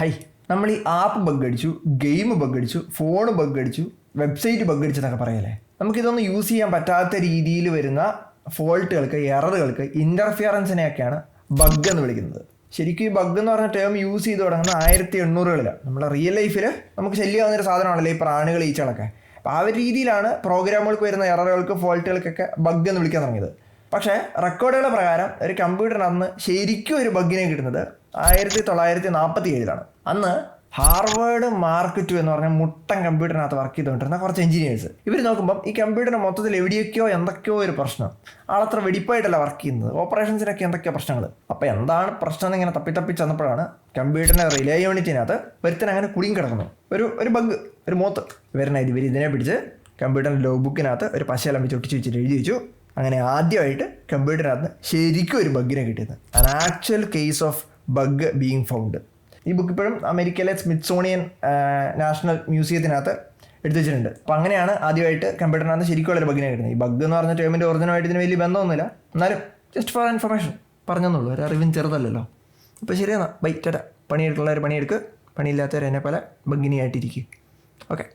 High, നമ്മൾ ഈ app bug അടിച്ചു, ഗെയിം ബഗ് അടിച്ചു, ഫോൺ ബഗ് അടിച്ചു, വെബ്സൈറ്റ് ബഗ് അടിച്ചെന്നൊക്കെ പറയല്ലേ. നമുക്കിതൊന്നും യൂസ് ചെയ്യാൻ പറ്റാത്ത രീതിയിൽ വരുന്ന ഫോൾട്ടുകൾക്ക്, എററുകൾക്ക്, ഇൻ്റർഫിയറൻസിനെയൊക്കെയാണ് ബഗ് എന്ന് വിളിക്കുന്നത്. ശരിക്കും ഈ ബഗ് എന്ന് പറഞ്ഞ ടേം യൂസ് ചെയ്ത് തുടങ്ങുന്ന 1800-കളിലാണ്. നമ്മുടെ റിയൽ ലൈഫിൽ നമുക്ക് ശല്യമാകുന്നൊരു സാധനമാണല്ലോ ഈ പ്രാണികൾ, ഈച്ചകളൊക്കെ. അപ്പോൾ ആ ഒരു രീതിയിലാണ് പ്രോഗ്രാമുകൾക്ക് വരുന്ന എററുകൾക്ക്, ഫോൾട്ടുകൾക്കൊക്കെ ബഗ് എന്ന് വിളിക്കാൻ തുടങ്ങിയത്. പക്ഷേ റെക്കോർഡുകളുടെ പ്രകാരം ഒരു കമ്പ്യൂട്ടറിനന്ന് ശരിക്കും ഒരു ബഗ്ഗിനെ കിട്ടുന്നത് 1947-ലാണ്. അന്ന് ഹാർവേഡ് മാർക്ക് II എന്ന് പറഞ്ഞ മുട്ടൻ കമ്പ്യൂട്ടറിനകത്ത് വർക്ക് ചെയ്തുകൊണ്ടിരുന്ന കുറച്ച് എഞ്ചിനീയേഴ്സ് ഇവർ നോക്കുമ്പം ഈ കമ്പ്യൂട്ടറിന് മൊത്തത്തിൽ എവിടെയൊക്കെയോ എന്തൊക്കെയോ ഒരു പ്രശ്നം. ആളത്ര വെടിപ്പായിട്ടല്ല വർക്ക് ചെയ്യുന്നത്, ഓപ്പറേഷൻസിനൊക്കെ എന്തൊക്കെയോ പ്രശ്നങ്ങൾ. അപ്പോൾ എന്താണ് പ്രശ്നം എന്നിങ്ങനെ തപ്പി ചെന്നപ്പോഴാണ് കമ്പ്യൂട്ടറിൻ്റെ റിലേ യൂണിറ്റിനകത്ത് ഒരുത്തൻ അങ്ങനെ കുടുങ്ങി കിടക്കുന്നു. ഒരു ബഗ്, ഒരു മോത്ത്. ഇവർ ഇതിനെ പിടിച്ച് കമ്പ്യൂട്ടറിൻ്റെ ലോ ബുക്കിനകത്ത് ഒരു പശയെല്ലാം വെച്ച് ഒട്ടിച്ച് വെച്ചിട്ട് എഴുതി വെച്ചു. അങ്ങനെ ആദ്യമായിട്ട് കമ്പ്യൂട്ടറിനകത്ത് ശരിക്കും ഒരു ബഗ്ഗിനെ കിട്ടിയത്. An actual case of bug being found. ഈ ബുക്ക് ഇപ്പോഴും അമേരിക്കയിലെ സ്മിത്സോണിയൻ നാഷണൽ മ്യൂസിയത്തിനകത്ത് എടുത്തു വെച്ചിട്ടുണ്ട്. അപ്പോൾ അങ്ങനെയാണ് ആദ്യമായിട്ട് കമ്പ്യൂട്ടറിനകത്ത് ശരിക്കുള്ളൊരു ബഗ്ഗിനെ കിട്ടുന്നത്. ഈ ബഗ് എന്ന് പറഞ്ഞ ടേമിൻ്റെ ഒറിജിനലായിട്ട് ഇതിന് വലിയ ബന്ധമൊന്നുമില്ല, എന്നാലും ജസ്റ്റ് ഫോർ ഇൻഫർമേഷൻ പറഞ്ഞെന്നുള്ളൂ. ഒരു അറിവിൻ ചെറുതല്ലല്ലോ. അപ്പോൾ ശരിയെന്നാ, ബൈ, ടാറ്റ. പണിയെടുക്കുള്ളവർ പണിയെടുക്കുക, പണിയില്ലാത്തവർ എന്നെ പോലെ ബഗ്ഗിനിയായിട്ടിരിക്കുക. ഓക്കെ.